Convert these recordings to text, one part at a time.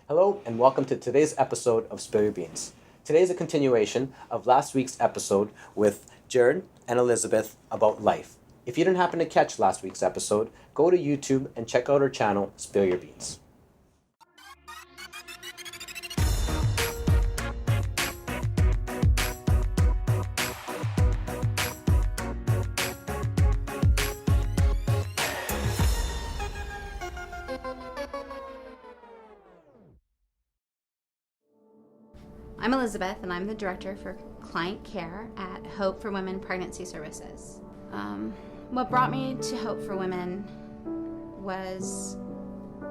Hello and welcome to today's episode of Spill Your Beans. Today is a continuation of last week's episode with Jared and Elizabeth about life. If you didn't happen to catch last week's episode, go to YouTube and check out our channel, Spill Your Beans. I'm Elizabeth, and I'm the Director for Client Care at Hope for Women Pregnancy Services. What brought me to Hope for Women was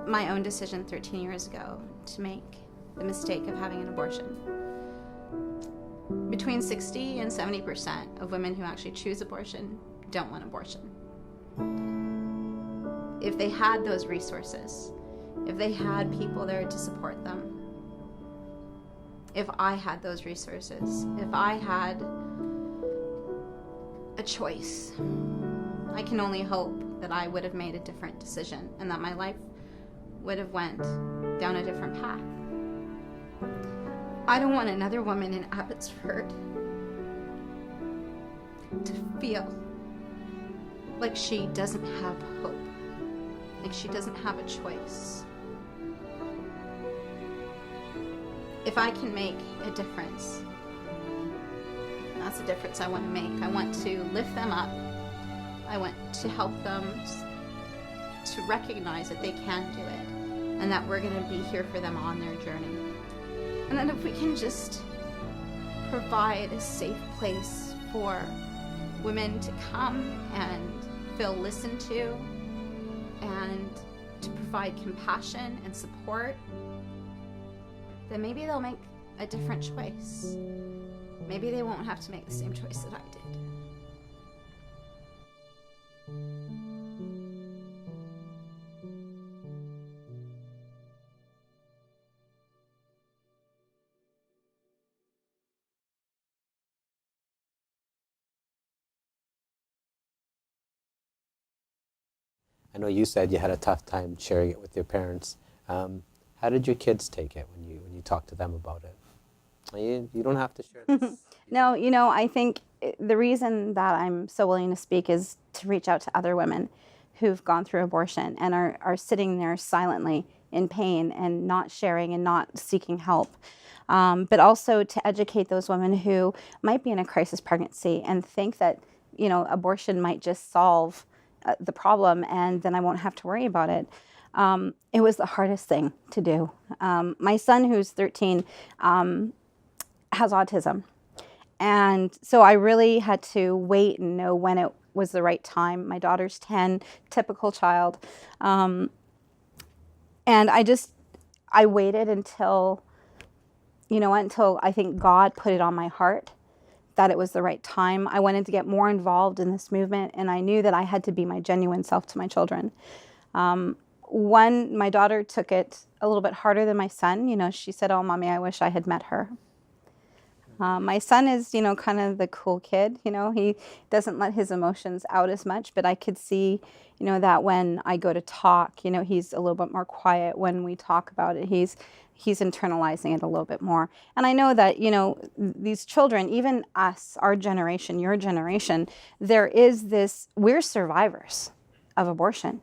my own decision 13 years ago to make the mistake of having an abortion. Between 60 and 70% of women who actually choose abortion don't want abortion. If they had those resources, if they had people there to support them, if I had those resources, if I had a choice, I can only hope that I would have made a different decision and that my life would have went down a different path. I don't want another woman in Abbotsford to feel like she doesn't have hope, like she doesn't have a choice. If I can make a difference, that's the difference I want to make. I want to lift them up. I want to help them to recognize that they can do it and that we're going to be here for them on their journey. And then if we can just provide a safe place for women to come and feel listened to and to provide compassion and support, then maybe they'll make a different choice. Maybe they won't have to make the same choice that I did. I know you said you had a tough time sharing it with your parents. How did your kids take it when you talked to them about it? You don't have to share this. No, I think the reason that I'm so willing to speak is to reach out to other women who've gone through abortion and are sitting there silently in pain and not sharing and not seeking help. But also to educate those women who might be in a crisis pregnancy and think that, abortion might just solve the problem and then I won't have to worry about it. It was the hardest thing to do. My son, who's 13, has autism. And so I really had to wait and know when it was the right time. My daughter's 10, typical child. And I waited until I think God put it on my heart that it was the right time. I wanted to get more involved in this movement, and I knew that I had to be my genuine self to my children. My daughter took it a little bit harder than my son. She said, "Oh, Mommy, I wish I had met her." My son is, kind of the cool kid. He doesn't let his emotions out as much, but I could see, that when I go to talk, he's a little bit more quiet when we talk about it. He's internalizing it a little bit more. And I know that, these children, even us, our generation, your generation, there is this, we're survivors of abortion.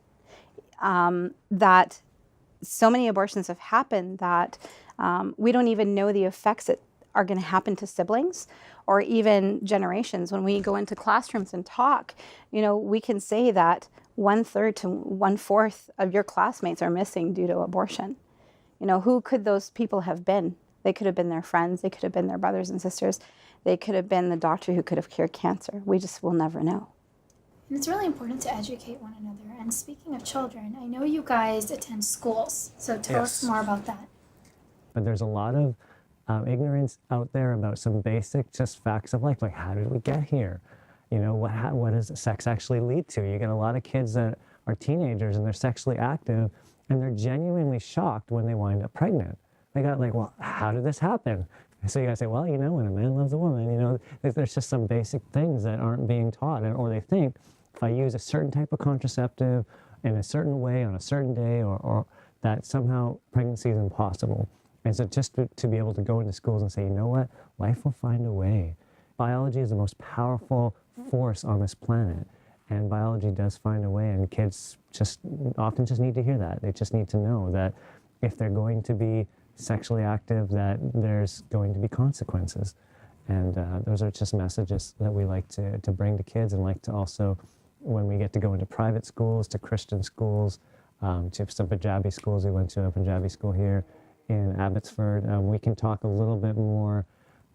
That so many abortions have happened that we don't even know the effects that are going to happen to siblings or even generations. When we go into classrooms and talk, we can say that 1/3 to 1/4 of your classmates are missing due to abortion. Who could those people have been? They could have been their friends. They could have been their brothers and sisters. They could have been the doctor who could have cured cancer. We just will never know. And it's really important to educate one another. And speaking of children, I know you guys attend schools, so tell us more about that. But there's a lot of ignorance out there about some basic just facts of life, like how did we get here? What does sex actually lead to? You get a lot of kids that are teenagers and they're sexually active and they're genuinely shocked when they wind up pregnant. They got like, well, how did this happen? So you gotta say, well, when a man loves a woman, there's just some basic things that aren't being taught, or they think if I use a certain type of contraceptive in a certain way on a certain day, or that somehow pregnancy is impossible. And so just to be able to go into schools and say, you know what, life will find a way. Biology is the most powerful force on this planet. And biology does find a way, and kids often just need to hear that. They just need to know that if they're going to be sexually active, that there's going to be consequences. And those are just messages that we like to bring to kids, and like to also, when we get to go into private schools, to Christian schools, to some Punjabi schools. We went to a Punjabi school here in Abbotsford. We can talk a little bit more,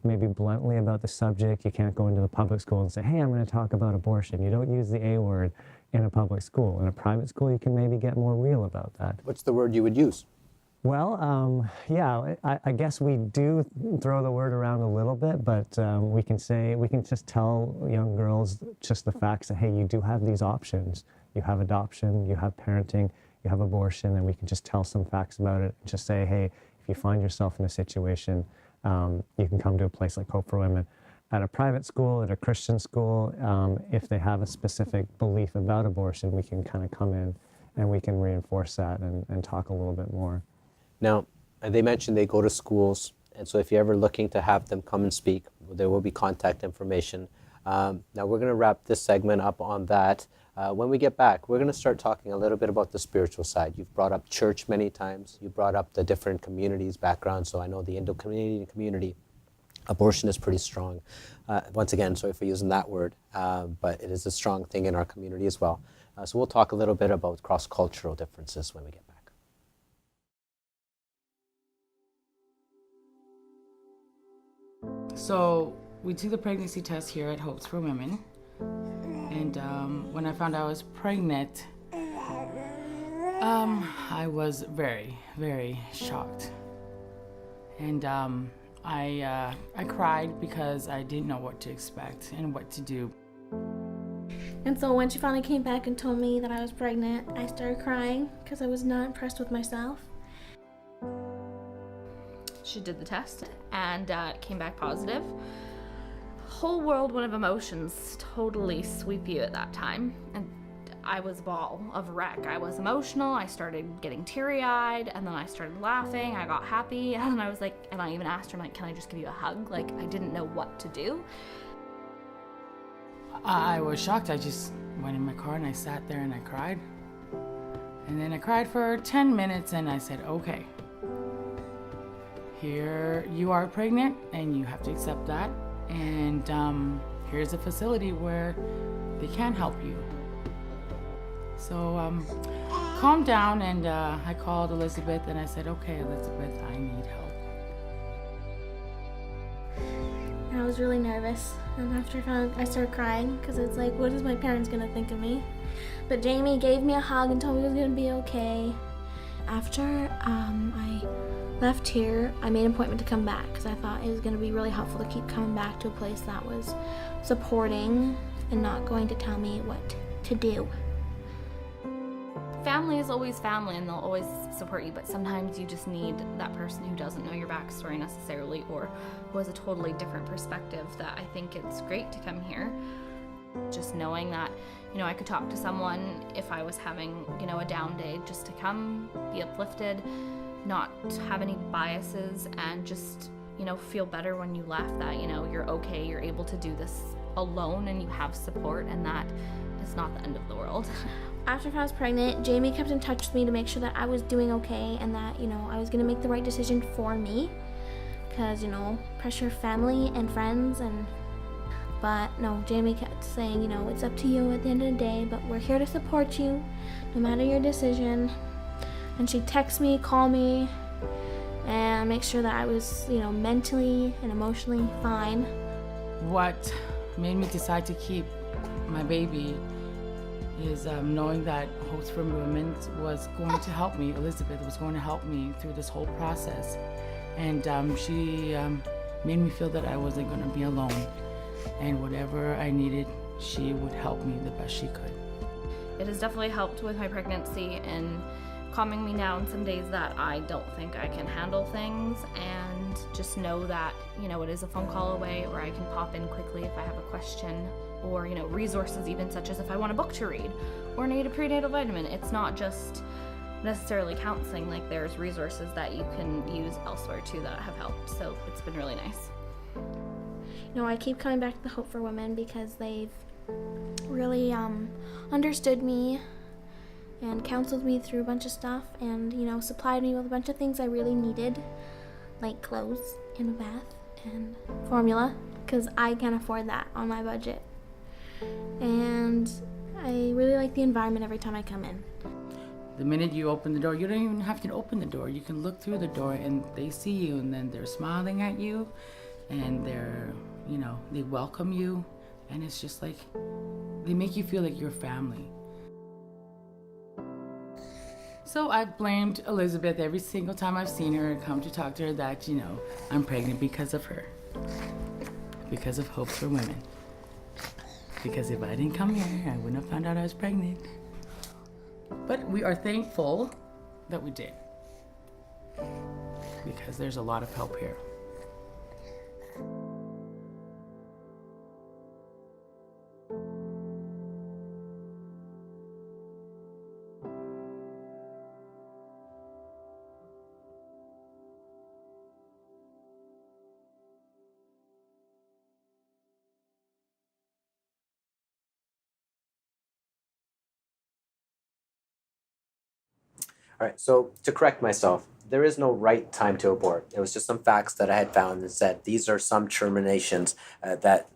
maybe bluntly, about the subject. You can't go into the public school and say, hey, I'm going to talk about abortion. You don't use the A word in a public school. In a private school, you can maybe get more real about that. What's the word you would use? Well, yeah, I guess we do throw the word around a little bit, but we can just tell young girls just the facts that, hey, you do have these options. You have adoption, you have parenting, you have abortion, and we can just tell some facts about it. Just say, hey, if you find yourself in a situation, you can come to a place like Hope for Women. At a private school, at a Christian school, if they have a specific belief about abortion, we can kind of come in and we can reinforce that and talk a little bit more. Now, they mentioned they go to schools, and so if you're ever looking to have them come and speak, there will be contact information. Now, we're going to wrap this segment up on that. When we get back, we're going to start talking a little bit about the spiritual side. You've brought up church many times. You brought up the different communities, backgrounds. So I know the Indo-Canadian community, abortion is pretty strong. Once again, sorry for using that word, but it is a strong thing in our community as well. So we'll talk a little bit about cross-cultural differences when we get back. So we took the pregnancy test here at Hopes for Women, and when I found out I was pregnant, I was very, very shocked, and I cried because I didn't know what to expect and what to do. And so when she finally came back and told me that I was pregnant, I started crying because I was not impressed with myself. She did the test and came back positive. Whole whirlwind of emotions totally sweep you at that time. And I was a ball of wreck. I was emotional. I started getting teary-eyed, and then I started laughing. I got happy, and I was like, and I even asked her, like, can I just give you a hug? Like, I didn't know what to do. I was shocked. I just went in my car and I sat there and I cried. And then I cried for 10 minutes and I said, okay, here you are pregnant and you have to accept that. And here's a facility where they can help you. So calm down, and I called Elizabeth and I said, okay, Elizabeth, I need help. I was really nervous, and after I started crying because it's like, what is my parents gonna think of me? But Jamie gave me a hug and told me it was gonna be okay. After I left here, I made an appointment to come back because I thought it was gonna be really helpful to keep coming back to a place that was supporting and not going to tell me what to do. Family is always family and they'll always support you, but sometimes you just need that person who doesn't know your backstory necessarily or who has a totally different perspective. That I think it's great to come here. Just knowing that, you know, I could talk to someone if I was having, you know, a down day, just to come, be uplifted, not have any biases, and just, you know, feel better when you left, that, you know, you're okay, you're able to do this alone and you have support, and that it's not the end of the world. After I was pregnant, Jamie kept in touch with me to make sure that I was doing okay and that, you know, I was gonna make the right decision for me. Because, you know, pressure family and friends, but no, Jamie kept saying, you know, it's up to you at the end of the day, but we're here to support you, no matter your decision. And she'd text me, call me, and make sure that I was, you know, mentally and emotionally fine. What made me decide to keep my baby is knowing that Hopes for Women was going to help me. Elizabeth was going to help me through this whole process. And she made me feel that I wasn't going to be alone. And whatever I needed, she would help me the best she could. It has definitely helped with my pregnancy and calming me down some days that I don't think I can handle things, and just know that, you know, it is a phone call away, or I can pop in quickly if I have a question, or, you know, resources even such as if I want a book to read or need a prenatal vitamin. It's not just necessarily counseling. Like, there's resources that you can use elsewhere too that have helped. So it's been really nice. You know, I keep coming back to the Hope for Women because they've really understood me and counseled me through a bunch of stuff, and, you know, supplied me with a bunch of things I really needed, like clothes and a bath and formula, because I can't afford that on my budget. And I really like the environment every time I come in. The minute you open the door, you don't even have to open the door. You can look through the door and they see you, and then they're smiling at you, and they're, you know, they welcome you, and it's just like, they make you feel like you're family. So I've blamed Elizabeth every single time I've seen her and come to talk to her that, you know, I'm pregnant because of her. Because of Hope for Women. Because if I didn't come here, I wouldn't have found out I was pregnant. But we are thankful that we did. Because there's a lot of help here. All right, so to correct myself, there is no right time to abort. It was just some facts that I had found and said these are some terminations that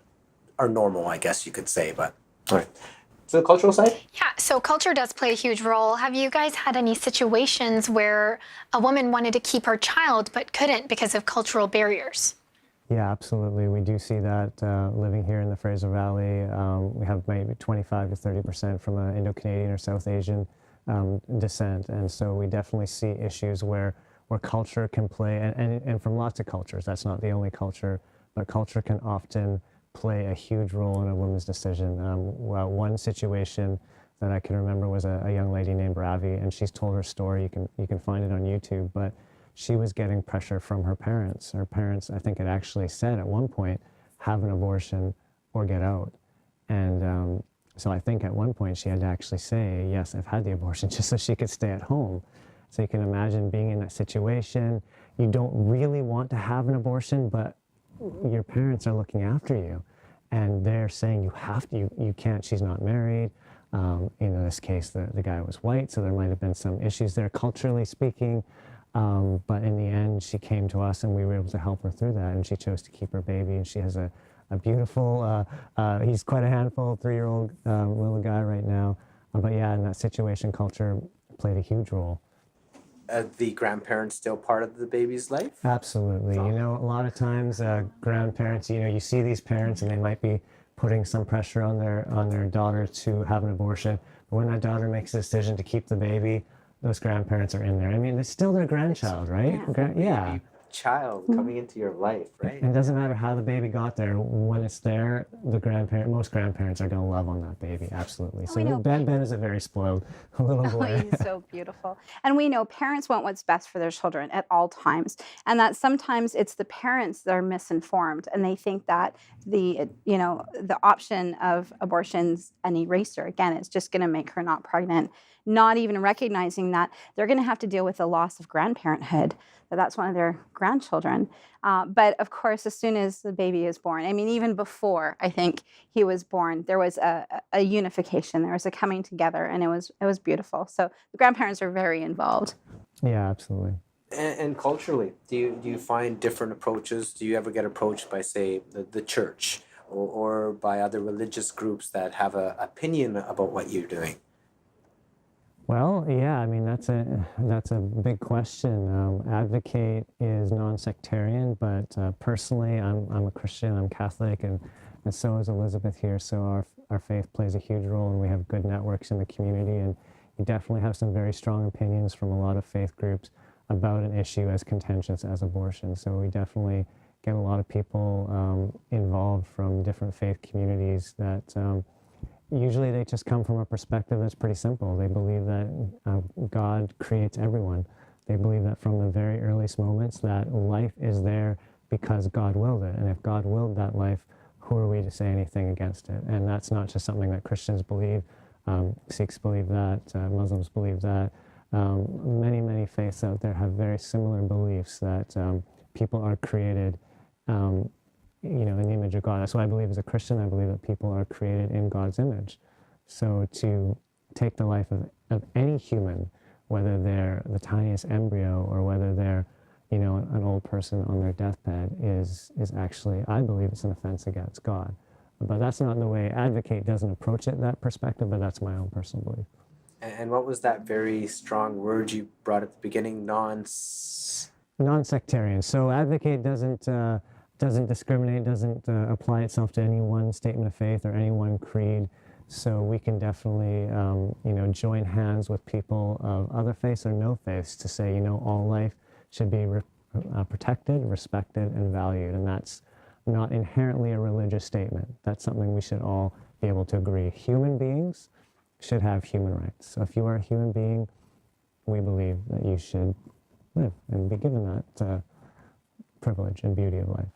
are normal, I guess you could say. But all right, to the cultural side. Yeah, so culture does play a huge role. Have you guys had any situations where a woman wanted to keep her child but couldn't because of cultural barriers? Yeah, absolutely. We do see that living here in the Fraser Valley. We have maybe 25 to 30% from Indo-Canadian or South Asian descent, and so we definitely see issues where culture can play, and from lots of cultures. That's not the only culture, but culture can often play a huge role in a woman's decision. Well, one situation that I can remember was a young lady named Ravi, and she's told her story. You can find it on YouTube, but she was getting pressure from her parents. Her parents, I think, had actually said at one point, have an abortion or get out. And so I think at one point she had to actually say, yes, I've had the abortion, just so she could stay at home. So you can imagine being in that situation. You don't really want to have an abortion, but your parents are looking after you. And they're saying you have to, you can't, she's not married. In this case, the guy was white, so there might have been some issues there, culturally speaking. But in the end, she came to us and we were able to help her through that. And she chose to keep her baby, and she has a beautiful, he's quite a handful, 3-year-old little guy right now. But yeah, in that situation, culture played a huge role. The grandparents still part of the baby's life? Absolutely. You know, a lot of times grandparents, you know, you see these parents and they might be putting some pressure on their daughter to have an abortion. But when that daughter makes a decision to keep the baby, those grandparents are in there. I mean, it's still their grandchild, right? Yeah. Child coming into your life, right? And it doesn't matter how the baby got there. When it's there, most grandparents are going to love on that baby, absolutely. So Ben is a very spoiled little boy. He's so beautiful. And we know parents want what's best for their children at all times. And that sometimes it's the parents that are misinformed, and they think that the option of abortion's an eraser. Again, it's just going to make her not pregnant, not even recognizing that they're going to have to deal with the loss of grandparenthood, that's one of their grandchildren. But of course, as soon as the baby is born, I mean, even before I think he was born, there was a unification, there was a coming together, and it was beautiful. So the grandparents are very involved. Yeah, absolutely. And culturally, do you find different approaches? Do you ever get approached by, say, the church or by other religious groups that have an opinion about what you're doing? Well, yeah, I mean, that's a big question. Advocate is non-sectarian, but personally, I'm a Christian, I'm Catholic, and so is Elizabeth here. So our faith plays a huge role, and we have good networks in the community, and you definitely have some very strong opinions from a lot of faith groups about an issue as contentious as abortion. So we definitely get a lot of people involved from different faith communities that usually they just come from a perspective that's pretty simple. They believe that God creates everyone. They believe that from the very earliest moments that life is there because God willed it. And if God willed that life, who are we to say anything against it? And that's not just something that Christians believe. Sikhs believe that, Muslims believe that, Many faiths out there have very similar beliefs that people are created, in the image of God. That's why I believe as a Christian, I believe that people are created in God's image. So to take the life of any human, whether they're the tiniest embryo or whether they're, an old person on their deathbed, is actually, I believe it's an offense against God. But that's not the way Advocate doesn't approach it, that perspective, but that's my own personal belief. And what was that very strong word you brought at the beginning? Non-sectarian. So Advocate doesn't discriminate, doesn't apply itself to any one statement of faith or any one creed. So we can definitely, join hands with people of other faiths or no faiths to say, all life should be protected, respected, and valued. And that's not inherently a religious statement. That's something we should all be able to agree. Human beings should have human rights. So if you are a human being, we believe that you should live and be given that privilege and beauty of life.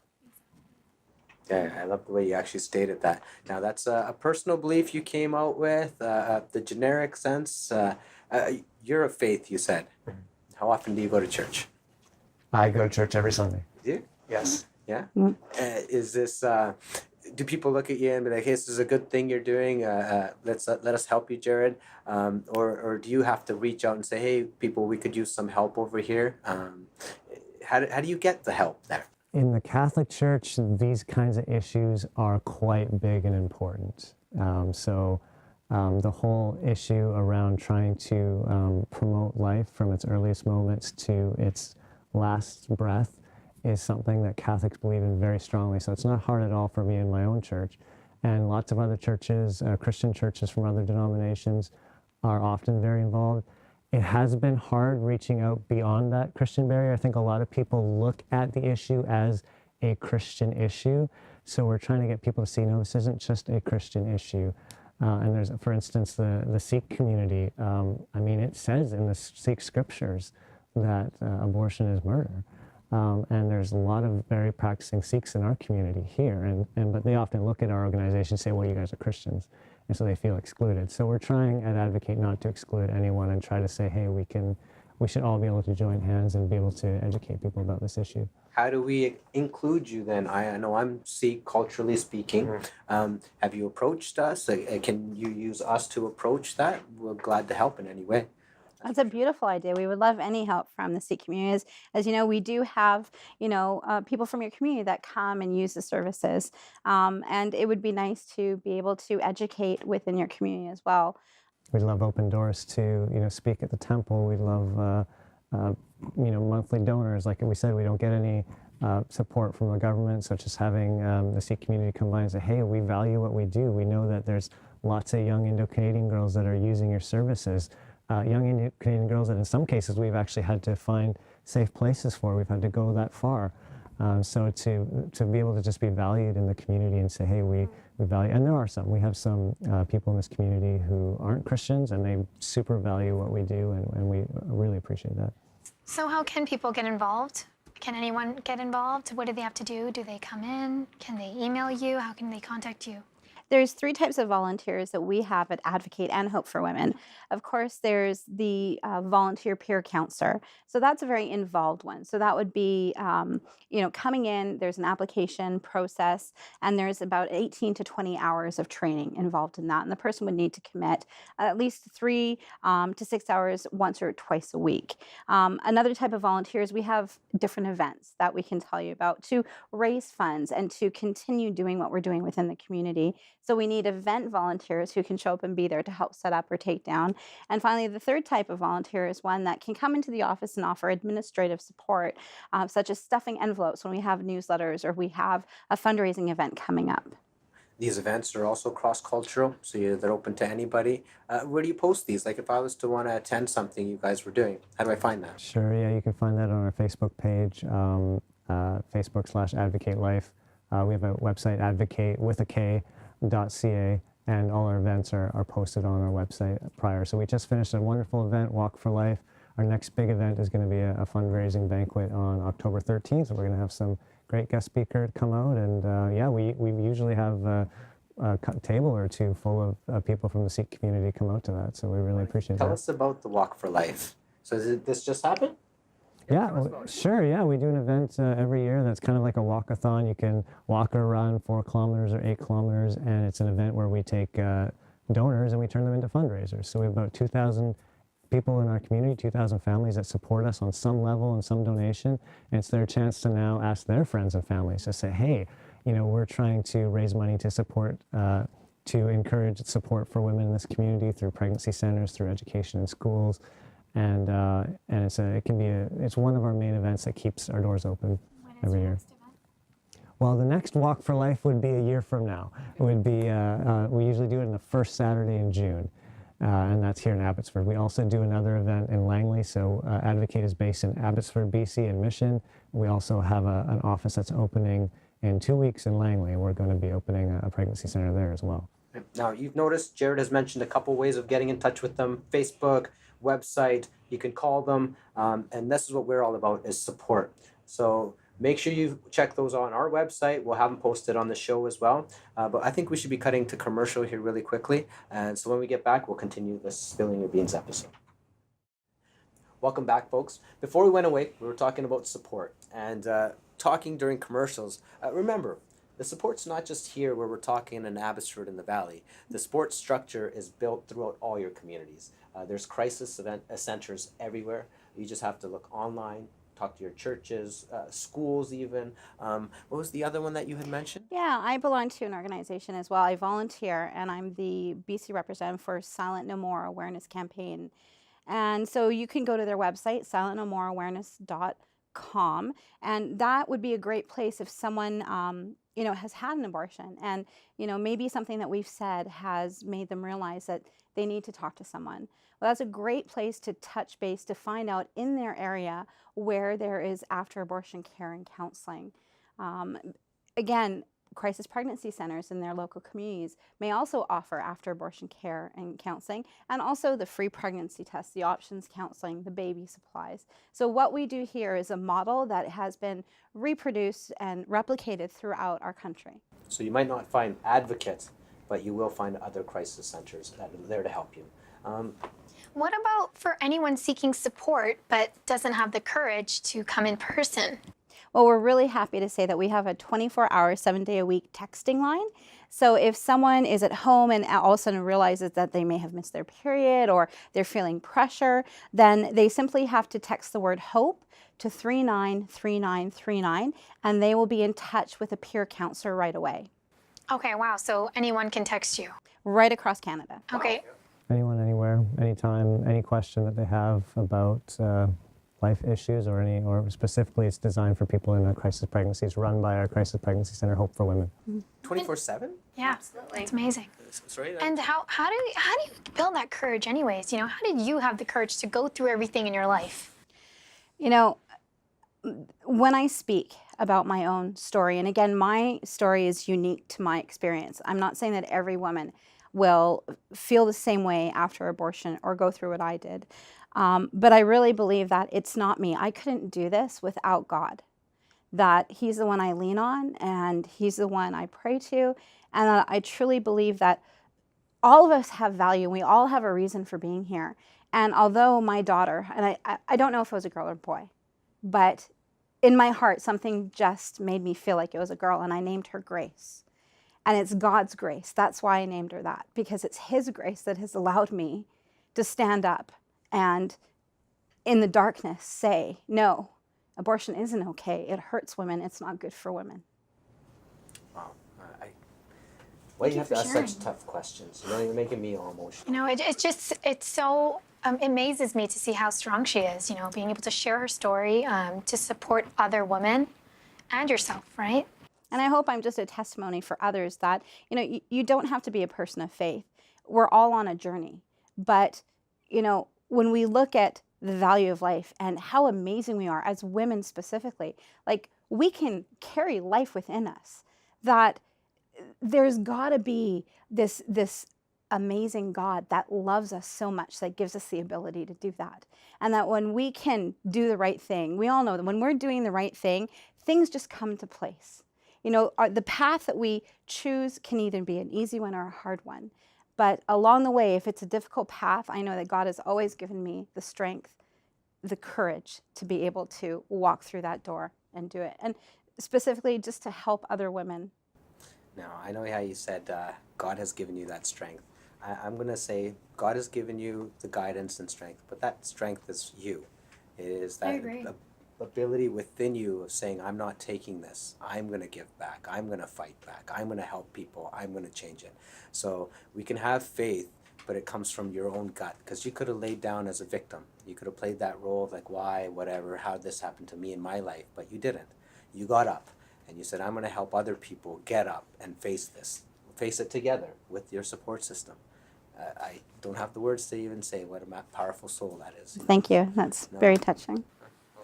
Yeah, I love the way you actually stated that. Now, that's a personal belief you came out with, the generic sense. You're a faith, you said. How often do you go to church? I go to church every Sunday. Do you? Yes. Yeah? Is this, do people look at you and be like, hey, this is a good thing you're doing, let us help you, Jared? Or do you have to reach out and say, hey, people, we could use some help over here? How do you get the help there? In the Catholic Church, these kinds of issues are quite big and important. The whole issue around trying to promote life from its earliest moments to its last breath is something that Catholics believe in very strongly. So it's not hard at all for me in my own church. And lots of other churches, Christian churches from other denominations, are often very involved. It has been hard reaching out beyond that Christian barrier. I think a lot of people look at the issue as a Christian issue. So we're trying to get people to see, no, this isn't just a Christian issue. And there's, for instance, the Sikh community. It says in the Sikh scriptures that abortion is murder. And there's a lot of very practicing Sikhs in our community here. But they often look at our organization and say, well, you guys are Christians. And so they feel excluded. So we're trying at Advocate not to exclude anyone and try to say, hey, we should all be able to join hands and be able to educate people about this issue. How do we include you then? I know I'm Sikh, culturally speaking. Have you approached us? Can you use us to approach that? We're glad to help in any way. That's a beautiful idea. We would love any help from the Sikh community. As you know, we do have, people from your community that come and use the services. And it would be nice to be able to educate within your community as well. We'd love open doors to, speak at the temple. We'd love, monthly donors. Like we said, we don't get any support from the government, such as having the Sikh community come by and say, hey, we value what we do. We know that there's lots of young Indo-Canadian girls that are using your services. Young Indo-Canadian girls that in some cases we've actually had to find safe places for. We've had to go that far. So to be able to just be valued in the community and say, hey, we value, and there are some. We have some people in this community who aren't Christians and they super value what we do, and we really appreciate that. So how can people get involved? Can anyone get involved? What do they have to do? Do they come in? Can they email you? How can they contact you? There's 3 types of volunteers that we have at Advocate and Hope for Women. Of course, there's the volunteer peer counselor. So that's a very involved one. So that would be, coming in, there's an application process, and there's about 18 to 20 hours of training involved in that. And the person would need to commit at least 3 to 6 hours once or twice a week. Another type of volunteers, we have different events that we can tell you about to raise funds and to continue doing what we're doing within the community. So we need event volunteers who can show up and be there to help set up or take down. And finally, the third type of volunteer is one that can come into the office and offer administrative support, such as stuffing envelopes when we have newsletters or we have a fundraising event coming up. These events are also cross-cultural, so they're open to anybody. Where do you post these? Like if I was to want to attend something you guys were doing, how do I find that? Sure, yeah, you can find that on our Facebook page, Facebook/Advocate Life. We have a website, advocate with a K.ca, and all our events are posted on our website prior. So we just finished a wonderful event, Walk for Life. Our next big event is going to be a fundraising banquet on October 13th. So we're going to have some great guest speakers come out. And we usually have a table or 2 full of people from the Sikh community come out to that. So we really appreciate that. Tell us about the Walk for Life. So did this just happen? Yeah, sure. Yeah, we do an event every year that's kind of like a walkathon. You can walk or run 4 kilometers or 8 kilometers, and it's an event where we take donors and we turn them into fundraisers. So we have about 2,000 people in our community, 2,000 families that support us on some level and some donation, and it's their chance to now ask their friends and families to say, hey, you know, we're trying to raise money to support, to encourage support for women in this community through pregnancy centers, through education in schools. And it's one of our main events that keeps our doors open every year. Well, the next Walk for Life would be a year from now. It would be, we usually do it on the first Saturday in June, and that's here in Abbotsford. We also do another event in Langley, so Advocate is based in Abbotsford, BC, and Mission. We also have an office that's opening in 2 weeks in Langley, and we're going to be opening a pregnancy center there as well. Now, you've noticed Jared has mentioned a couple ways of getting in touch with them: Facebook, website, you can call them, and this is what we're all about, is support. So make sure you check those on our website. We'll have them posted on the show as well. But I think we should be cutting to commercial here really quickly. And so when we get back, we'll continue this Spilling Your Beans episode. Welcome back, folks. Before we went away, we were talking about support and talking during commercials. Remember, the support's not just here where we're talking in Abbotsford in the Valley. The support structure is built throughout all your communities. There's crisis centers everywhere. You just have to look online, talk to your churches, schools even. What was the other one that you had mentioned? Yeah, I belong to an organization as well. I volunteer, and I'm the BC representative for Silent No More Awareness Campaign. And so you can go to their website, silentnomoreawareness.com, and that would be a great place if someone has had an abortion, and maybe something that we've said has made them realize that they need to talk to someone. Well, that's a great place to touch base to find out in their area where there is after abortion care and counseling. Again, crisis pregnancy centers in their local communities may also offer after abortion care and counseling, and also the free pregnancy tests, the options counseling, the baby supplies. So what we do here is a model that has been reproduced and replicated throughout our country. So you might not find advocates, but you will find other crisis centers that are there to help you. What about for anyone seeking support but doesn't have the courage to come in person? Well, we're really happy to say that we have a 24-hour, 7-day-a-week texting line. So if someone is at home and all of a sudden realizes that they may have missed their period or they're feeling pressure, then they simply have to text the word HOPE to 393939, and they will be in touch with a peer counselor right away. Okay, wow. So anyone can text you? Right across Canada. Okay. Anyone, anywhere, anytime, any question that they have about life issues or specifically it's designed for people in crisis pregnancies, run by our crisis pregnancy center, Hope for Women. 24/7? Yeah, absolutely. It's amazing. Sorry, and how do you build that courage anyways? How did you have the courage to go through everything in your life? When I speak about my own story, and again, my story is unique to my experience. I'm not saying that every woman will feel the same way after abortion or go through what I did. But I really believe that it's not me. I couldn't do this without God. That He's the one I lean on, and He's the one I pray to. And I truly believe that all of us have value. We all have a reason for being here. And although my daughter, and I don't know if it was a girl or a boy, but in my heart, something just made me feel like it was a girl, and I named her Grace. And it's God's grace. That's why I named her that, because it's His grace that has allowed me to stand up and in the darkness say, no, abortion isn't okay. It hurts women. It's not good for women. Wow. Why do you have to ask such tough questions? You're making me all emotional. It's so amazes me to see how strong she is, being able to share her story, to support other women and yourself, right? And I hope I'm just a testimony for others that, you don't have to be a person of faith. We're all on a journey. But, when we look at the value of life and how amazing we are as women specifically, like we can carry life within us, that there's got to be this amazing God that loves us so much that gives us the ability to do that. And that when we can do the right thing, we all know that when we're doing the right thing, things just come to place. The path that we choose can either be an easy one or a hard one. But along the way, if it's a difficult path, I know that God has always given me the strength the courage to be able to walk through that door and do it. And specifically just to help other women. Now, I know how you said God has given you that strength. I'm going to say God has given you the guidance and strength, but that strength is you. It is that ability within you of saying, I'm not taking this. I'm going to give back. I'm going to fight back. I'm going to help people. I'm going to change it. So we can have faith, but it comes from your own gut, because you could have laid down as a victim. You could have played that role of like, why, whatever, how this happened to me in my life, but you didn't. You got up and you said, I'm going to help other people get up and face this. Face it together with your support system. I don't have the words to even say what a powerful soul that is. Thank you. That's very touching.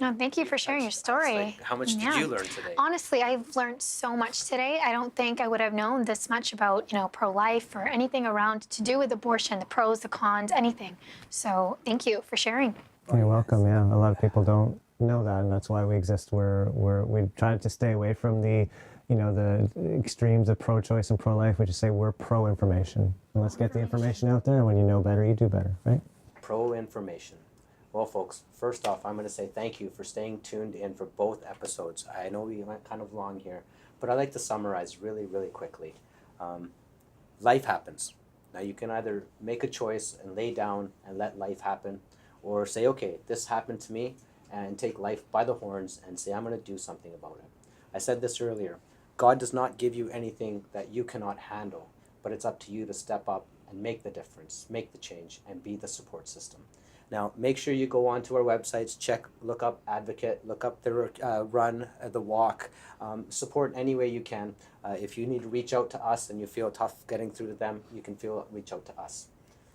No, thank you for sharing your story. Like, how much did you learn today? Honestly, I've learned so much today. I don't think I would have known this much about, pro-life or anything around to do with abortion, the pros, the cons, anything. So thank you for sharing. You're welcome. Yeah, a lot of people don't know that, and that's why we exist. We try to stay away from the extremes of pro-choice and pro-life. We just say we're pro-information. And let's get the information out there, and when you know better, you do better, right? Pro-information. Well, folks, first off, I'm going to say thank you for staying tuned in for both episodes. I know we went kind of long here, but I'd like to summarize really, really quickly. Life happens. Now, you can either make a choice and lay down and let life happen, or say, okay, this happened to me, and take life by the horns and say, I'm going to do something about it. I said this earlier. God does not give you anything that you cannot handle, but it's up to you to step up and make the difference, make the change, and be the support system. Now, make sure you go onto our websites, look up Advocate, look up the run, the walk, support any way you can. If you need to reach out to us and you feel tough getting through to them, you can reach out to us.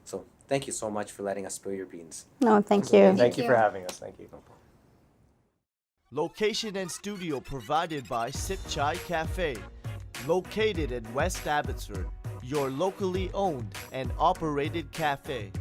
So thank you so much for letting us spill your beans. No, thank you. Thank you for having us. Thank you. Location and studio provided by Sip Chai Cafe, located in West Abbotsford, your locally owned and operated cafe.